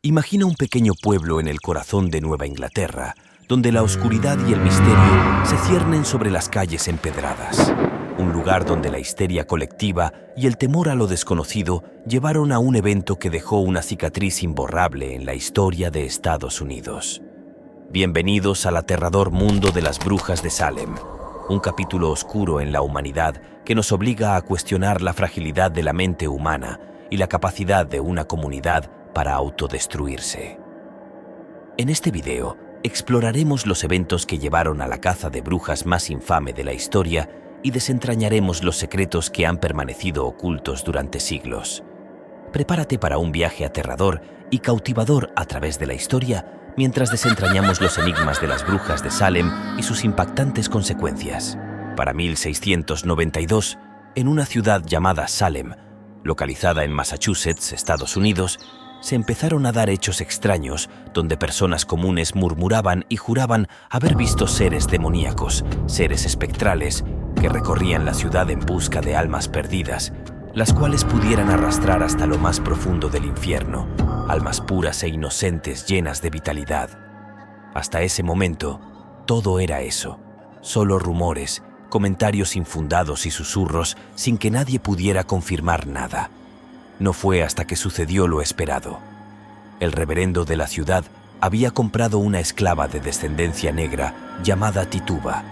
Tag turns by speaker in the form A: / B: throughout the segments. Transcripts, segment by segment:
A: Imagina un pequeño pueblo en el corazón de Nueva Inglaterra, donde la oscuridad y el misterio se ciernen sobre las calles empedradas. Un lugar donde la histeria colectiva y el temor a lo desconocido llevaron a un evento que dejó una cicatriz imborrable en la historia de Estados Unidos. Bienvenidos al aterrador mundo de las brujas de Salem, un capítulo oscuro en la humanidad que nos obliga a cuestionar la fragilidad de la mente humana y la capacidad de una comunidad para autodestruirse. En este video exploraremos los eventos que llevaron a la caza de brujas más infame de la historia y desentrañaremos los secretos que han permanecido ocultos durante siglos. Prepárate para un viaje aterrador y cautivador a través de la historia mientras desentrañamos los enigmas de las brujas de Salem y sus impactantes consecuencias. Para 1692, en una ciudad llamada Salem, localizada en Massachusetts, Estados Unidos, se empezaron a dar hechos extraños donde personas comunes murmuraban y juraban haber visto seres demoníacos, seres espectrales, que recorrían la ciudad en busca de almas perdidas, las cuales pudieran arrastrar hasta lo más profundo del infierno, almas puras e inocentes llenas de vitalidad. Hasta ese momento, todo era eso, solo rumores, comentarios infundados y susurros sin que nadie pudiera confirmar nada. No fue hasta que sucedió lo esperado. El reverendo de la ciudad había comprado una esclava de descendencia negra llamada Tituba.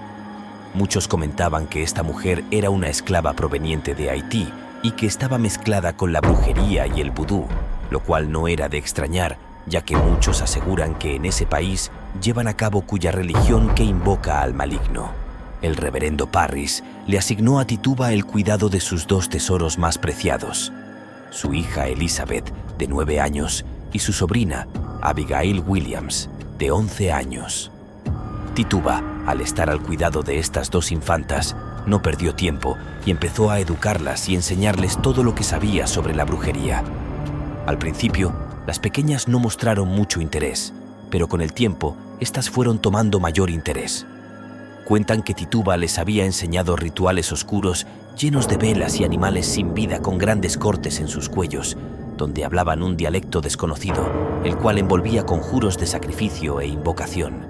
A: Muchos comentaban que esta mujer era una esclava proveniente de Haití y que estaba mezclada con la brujería y el vudú, lo cual no era de extrañar, ya que muchos aseguran que en ese país llevan a cabo cuya religión que invoca al maligno. El reverendo Parris le asignó a Tituba el cuidado de sus dos tesoros más preciados, su hija Elizabeth, de 9 años, y su sobrina, Abigail Williams, de 11 años. Tituba, al estar al cuidado de estas dos infantas, no perdió tiempo y empezó a educarlas y enseñarles todo lo que sabía sobre la brujería. Al principio, las pequeñas no mostraron mucho interés, pero con el tiempo, estas fueron tomando mayor interés. Cuentan que Tituba les había enseñado rituales oscuros llenos de velas y animales sin vida con grandes cortes en sus cuellos, donde hablaban un dialecto desconocido, el cual envolvía conjuros de sacrificio e invocación.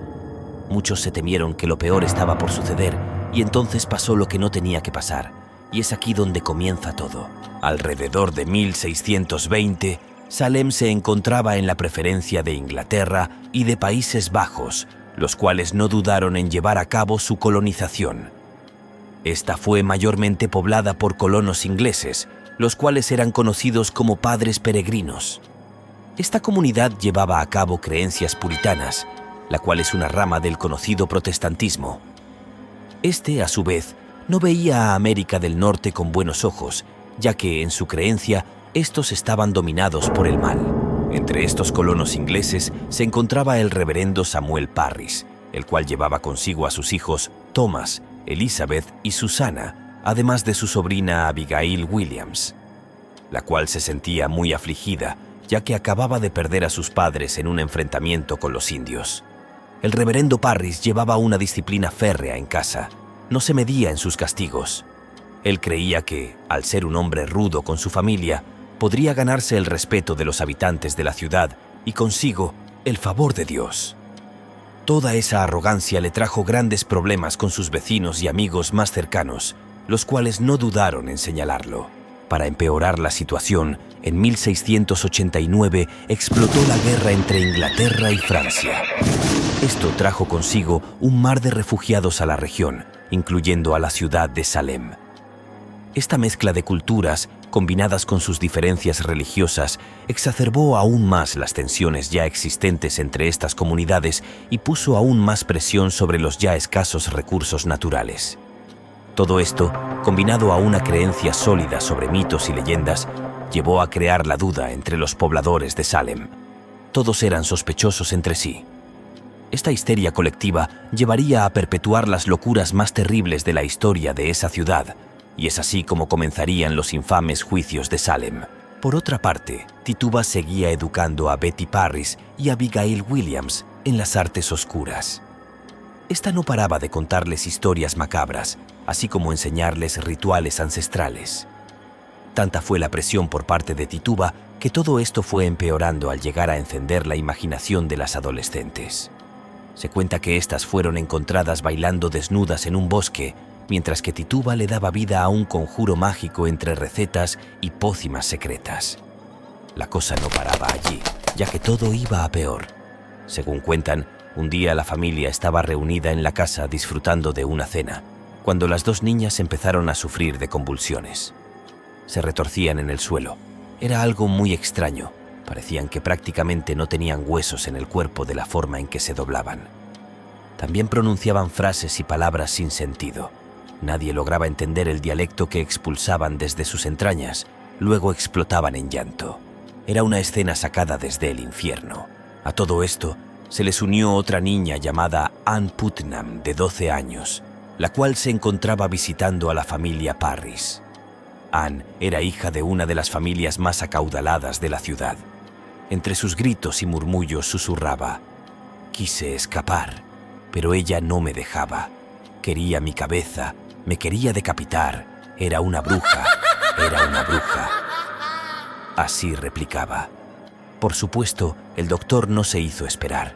A: Muchos se temieron que lo peor estaba por suceder, y entonces pasó lo que no tenía que pasar, y es aquí donde comienza todo. Alrededor de 1620, Salem se encontraba en la preferencia de Inglaterra y de Países Bajos, los cuales no dudaron en llevar a cabo su colonización. Esta fue mayormente poblada por colonos ingleses, los cuales eran conocidos como padres peregrinos. Esta comunidad llevaba a cabo creencias puritanas, la cual es una rama del conocido protestantismo. Este, a su vez, no veía a América del Norte con buenos ojos, ya que, en su creencia, estos estaban dominados por el mal. Entre estos colonos ingleses se encontraba el reverendo Samuel Parris, el cual llevaba consigo a sus hijos Thomas, Elizabeth y Susana, además de su sobrina Abigail Williams, la cual se sentía muy afligida, ya que acababa de perder a sus padres en un enfrentamiento con los indios. El reverendo Parris llevaba una disciplina férrea en casa, no se medía en sus castigos. Él creía que, al ser un hombre rudo con su familia, podría ganarse el respeto de los habitantes de la ciudad y consigo el favor de Dios. Toda esa arrogancia le trajo grandes problemas con sus vecinos y amigos más cercanos, los cuales no dudaron en señalarlo. Para empeorar la situación, en 1689 explotó la guerra entre Inglaterra y Francia. Esto trajo consigo un mar de refugiados a la región, incluyendo a la ciudad de Salem. Esta mezcla de culturas, combinadas con sus diferencias religiosas, exacerbó aún más las tensiones ya existentes entre estas comunidades y puso aún más presión sobre los ya escasos recursos naturales. Todo esto, combinado a una creencia sólida sobre mitos y leyendas, llevó a crear la duda entre los pobladores de Salem. Todos eran sospechosos entre sí. Esta histeria colectiva llevaría a perpetuar las locuras más terribles de la historia de esa ciudad, y es así como comenzarían los infames juicios de Salem. Por otra parte, Tituba seguía educando a Betty Parris y a Abigail Williams en las artes oscuras. Esta no paraba de contarles historias macabras, así como enseñarles rituales ancestrales. Tanta fue la presión por parte de Tituba que todo esto fue empeorando al llegar a encender la imaginación de las adolescentes. Se cuenta que éstas fueron encontradas bailando desnudas en un bosque, mientras que Tituba le daba vida a un conjuro mágico entre recetas y pócimas secretas. La cosa no paraba allí, ya que todo iba a peor. Según cuentan, un día la familia estaba reunida en la casa disfrutando de una cena, cuando las dos niñas empezaron a sufrir de convulsiones. Se retorcían en el suelo. Era algo muy extraño. Parecían que prácticamente no tenían huesos en el cuerpo de la forma en que se doblaban. También pronunciaban frases y palabras sin sentido. Nadie lograba entender el dialecto que expulsaban desde sus entrañas. Luego explotaban en llanto. Era una escena sacada desde el infierno. A todo esto, se les unió otra niña llamada Ann Putnam, de 12 años, la cual se encontraba visitando a la familia Parris. Ann era hija de una de las familias más acaudaladas de la ciudad. Entre sus gritos y murmullos susurraba: «Quise escapar, pero ella no me dejaba. Quería mi cabeza, me quería decapitar. Era una bruja, era una bruja». Así replicaba. Por supuesto, el doctor no se hizo esperar.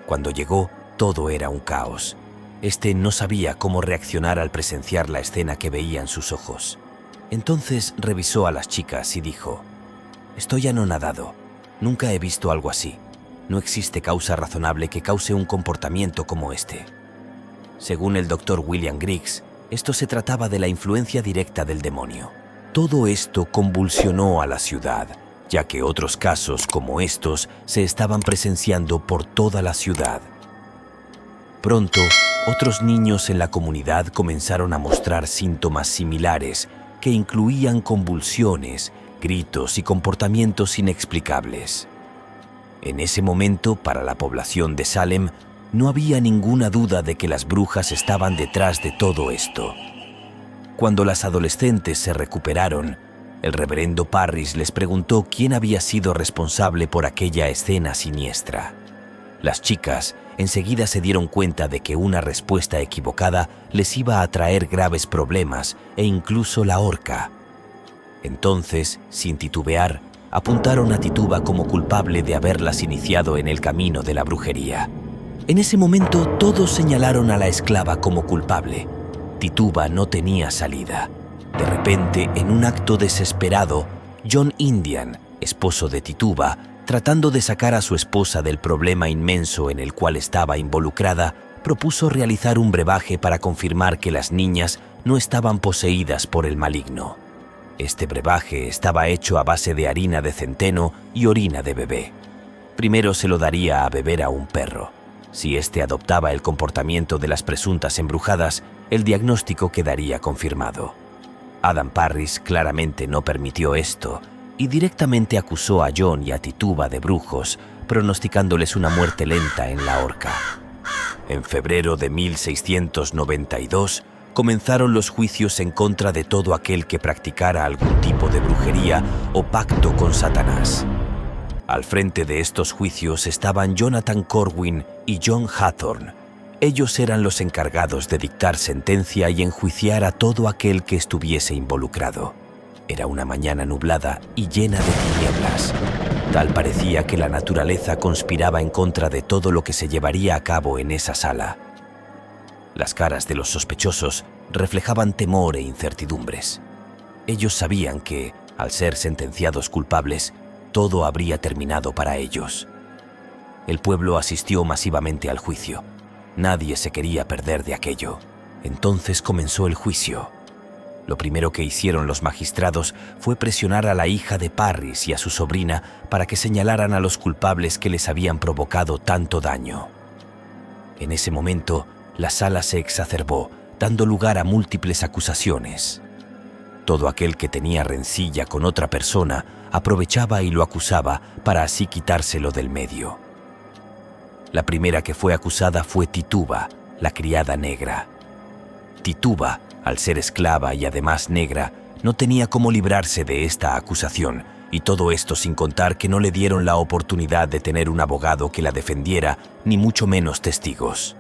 A: Cuando llegó, todo era un caos. Este no sabía cómo reaccionar al presenciar la escena que veía en sus ojos. Entonces revisó a las chicas y dijo: «Estoy anonadado. Nunca he visto algo así. No existe causa razonable que cause un comportamiento como este». Según el doctor William Griggs, esto se trataba de la influencia directa del demonio. Todo esto convulsionó a la ciudad, ya que otros casos como estos se estaban presenciando por toda la ciudad. Pronto, otros niños en la comunidad comenzaron a mostrar síntomas similares que incluían convulsiones, gritos y comportamientos inexplicables. En ese momento, para la población de Salem, no había ninguna duda de que las brujas estaban detrás de todo esto. Cuando las adolescentes se recuperaron, el reverendo Parris les preguntó quién había sido responsable por aquella escena siniestra. Las chicas enseguida se dieron cuenta de que una respuesta equivocada les iba a traer graves problemas e incluso la horca. Entonces, sin titubear, apuntaron a Tituba como culpable de haberlas iniciado en el camino de la brujería. En ese momento, todos señalaron a la esclava como culpable. Tituba no tenía salida. De repente, en un acto desesperado, John Indian, esposo de Tituba, tratando de sacar a su esposa del problema inmenso en el cual estaba involucrada, propuso realizar un brebaje para confirmar que las niñas no estaban poseídas por el maligno. Este brebaje estaba hecho a base de harina de centeno y orina de bebé. Primero se lo daría a beber a un perro. Si éste adoptaba el comportamiento de las presuntas embrujadas, el diagnóstico quedaría confirmado. Adam Parris claramente no permitió esto y directamente acusó a John y a Tituba de brujos, pronosticándoles una muerte lenta en la horca. En febrero de 1692 comenzaron los juicios en contra de todo aquel que practicara algún tipo de brujería o pacto con Satanás. Al frente de estos juicios estaban Jonathan Corwin y John Hathorne. Ellos eran los encargados de dictar sentencia y enjuiciar a todo aquel que estuviese involucrado. Era una mañana nublada y llena de tinieblas. Tal parecía que la naturaleza conspiraba en contra de todo lo que se llevaría a cabo en esa sala. Las caras de los sospechosos reflejaban temor e incertidumbres. Ellos sabían que, al ser sentenciados culpables, todo habría terminado para ellos. El pueblo asistió masivamente al juicio. Nadie se quería perder de aquello. Entonces comenzó el juicio. Lo primero que hicieron los magistrados fue presionar a la hija de Parris y a su sobrina para que señalaran a los culpables que les habían provocado tanto daño. En ese momento, la sala se exacerbó, dando lugar a múltiples acusaciones. Todo aquel que tenía rencilla con otra persona aprovechaba y lo acusaba para así quitárselo del medio. La primera que fue acusada fue Tituba, la criada negra. Tituba, al ser esclava y además negra, no tenía cómo librarse de esta acusación, y todo esto sin contar que no le dieron la oportunidad de tener un abogado que la defendiera, ni mucho menos testigos.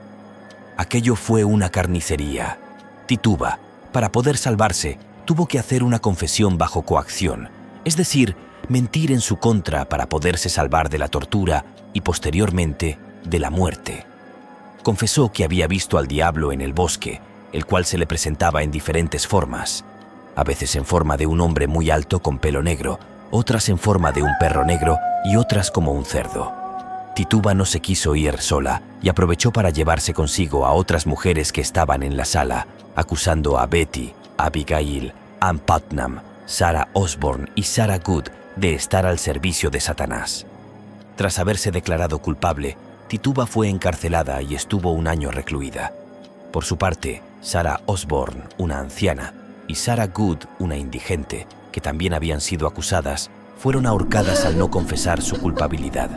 A: Aquello fue una carnicería. Tituba, para poder salvarse, tuvo que hacer una confesión bajo coacción, es decir, mentir en su contra para poderse salvar de la tortura y, posteriormente, de la muerte. Confesó que había visto al diablo en el bosque, el cual se le presentaba en diferentes formas, a veces en forma de un hombre muy alto con pelo negro, otras en forma de un perro negro y otras como un cerdo. Tituba no se quiso ir sola y aprovechó para llevarse consigo a otras mujeres que estaban en la sala, acusando a Betty, Abigail, Ann Putnam, Sarah Osborne y Sarah Good de estar al servicio de Satanás. Tras haberse declarado culpable, Tituba fue encarcelada y estuvo 1 año recluida. Por su parte, Sarah Osborne, una anciana, y Sarah Good, una indigente, que también habían sido acusadas, fueron ahorcadas al no confesar su culpabilidad.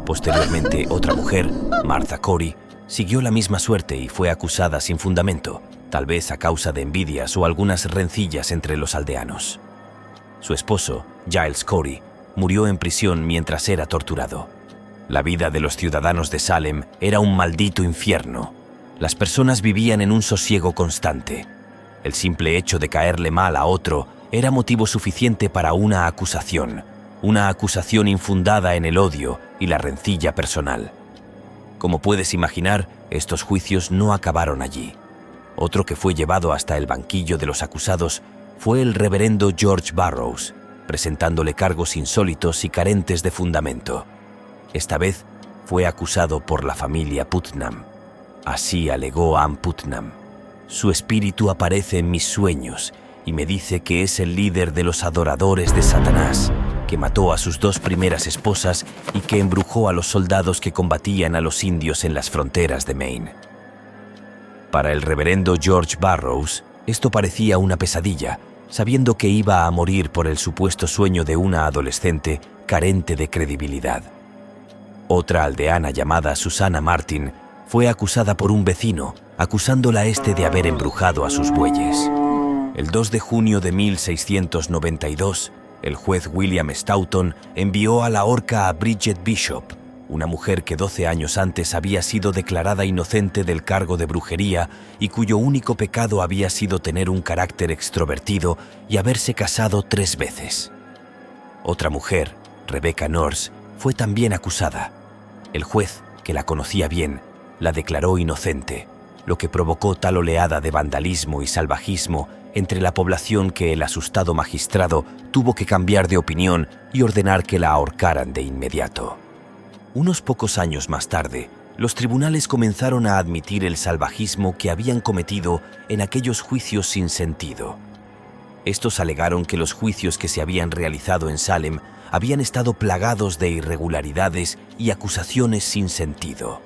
A: Posteriormente, otra mujer, Martha Corey, siguió la misma suerte y fue acusada sin fundamento, tal vez a causa de envidias o algunas rencillas entre los aldeanos. Su esposo, Giles Corey, murió en prisión mientras era torturado. La vida de los ciudadanos de Salem era un maldito infierno. Las personas vivían en un sosiego constante. El simple hecho de caerle mal a otro era motivo suficiente para una acusación infundada en el odio y la rencilla personal. Como puedes imaginar, estos juicios no acabaron allí. Otro que fue llevado hasta el banquillo de los acusados fue el reverendo George Burroughs, presentándole cargos insólitos y carentes de fundamento. Esta vez fue acusado por la familia Putnam. Así alegó Ann Putnam: «Su espíritu aparece en mis sueños y me dice que es el líder de los adoradores de Satanás, que mató a sus 2 primeras esposas y que embrujó a los soldados que combatían a los indios en las fronteras de Maine». Para el reverendo George Burroughs, esto parecía una pesadilla, sabiendo que iba a morir por el supuesto sueño de una adolescente carente de credibilidad. Otra aldeana llamada Susanna Martin fue acusada por un vecino, acusándola de haber embrujado a sus bueyes. El 2 de junio de 1692, el juez William Stoughton envió a la horca a Bridget Bishop, una mujer que 12 años antes había sido declarada inocente del cargo de brujería y cuyo único pecado había sido tener un carácter extrovertido y haberse casado 3 veces. Otra mujer, Rebecca Norse, fue también acusada. El juez, que la conocía bien, la declaró inocente, lo que provocó tal oleada de vandalismo y salvajismo entre la población que el asustado magistrado tuvo que cambiar de opinión y ordenar que la ahorcaran de inmediato. Unos pocos años más tarde, los tribunales comenzaron a admitir el salvajismo que habían cometido en aquellos juicios sin sentido. Estos alegaron que los juicios que se habían realizado en Salem habían estado plagados de irregularidades y acusaciones sin sentido.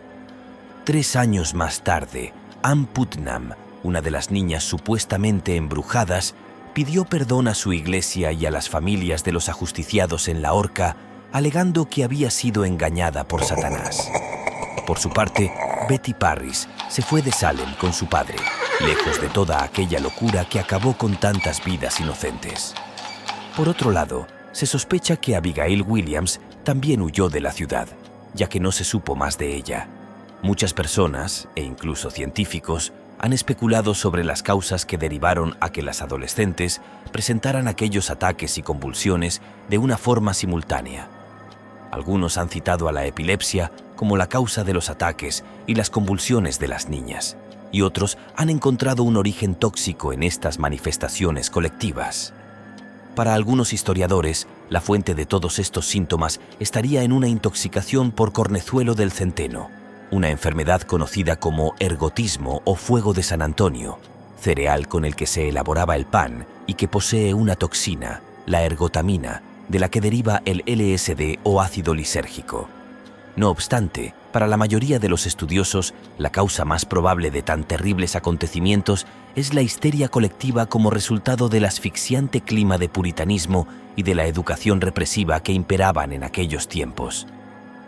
A: 3 años más tarde, Ann Putnam, una de las niñas supuestamente embrujadas, pidió perdón a su iglesia y a las familias de los ajusticiados en la horca, alegando que había sido engañada por Satanás. Por su parte, Betty Parris se fue de Salem con su padre, lejos de toda aquella locura que acabó con tantas vidas inocentes. Por otro lado, se sospecha que Abigail Williams también huyó de la ciudad, ya que no se supo más de ella. Muchas personas, e incluso científicos, han especulado sobre las causas que derivaron a que las adolescentes presentaran aquellos ataques y convulsiones de una forma simultánea. Algunos han citado a la epilepsia como la causa de los ataques y las convulsiones de las niñas, y otros han encontrado un origen tóxico en estas manifestaciones colectivas. Para algunos historiadores, la fuente de todos estos síntomas estaría en una intoxicación por cornezuelo del centeno, una enfermedad conocida como ergotismo o fuego de San Antonio, cereal con el que se elaboraba el pan y que posee una toxina, la ergotamina, de la que deriva el LSD o ácido lisérgico. No obstante, para la mayoría de los estudiosos, la causa más probable de tan terribles acontecimientos es la histeria colectiva como resultado del asfixiante clima de puritanismo y de la educación represiva que imperaban en aquellos tiempos.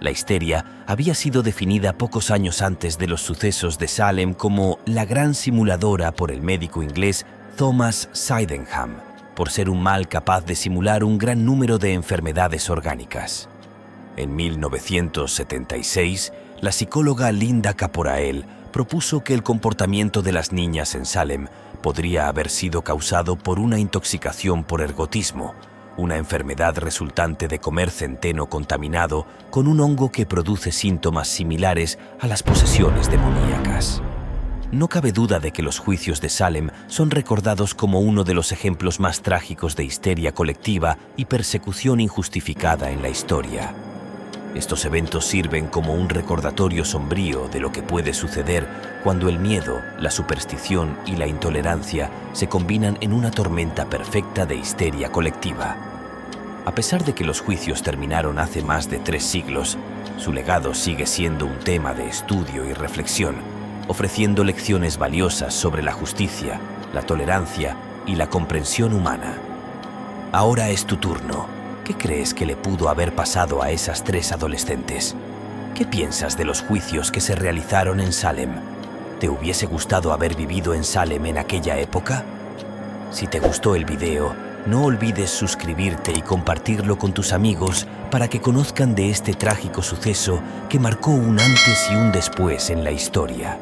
A: La histeria había sido definida pocos años antes de los sucesos de Salem como la gran simuladora por el médico inglés Thomas Sydenham, por ser un mal capaz de simular un gran número de enfermedades orgánicas. En 1976, la psicóloga Linda Caporael propuso que el comportamiento de las niñas en Salem podría haber sido causado por una intoxicación por ergotismo, una enfermedad resultante de comer centeno contaminado con un hongo que produce síntomas similares a las posesiones demoníacas. No cabe duda de que los juicios de Salem son recordados como uno de los ejemplos más trágicos de histeria colectiva y persecución injustificada en la historia. Estos eventos sirven como un recordatorio sombrío de lo que puede suceder cuando el miedo, la superstición y la intolerancia se combinan en una tormenta perfecta de histeria colectiva. A pesar de que los juicios terminaron hace más de 3 siglos, su legado sigue siendo un tema de estudio y reflexión, ofreciendo lecciones valiosas sobre la justicia, la tolerancia y la comprensión humana. Ahora es tu turno. ¿Qué crees que le pudo haber pasado a esas 3 adolescentes? ¿Qué piensas de los juicios que se realizaron en Salem? ¿Te hubiese gustado haber vivido en Salem en aquella época? Si te gustó el video, no olvides suscribirte y compartirlo con tus amigos para que conozcan de este trágico suceso que marcó un antes y un después en la historia.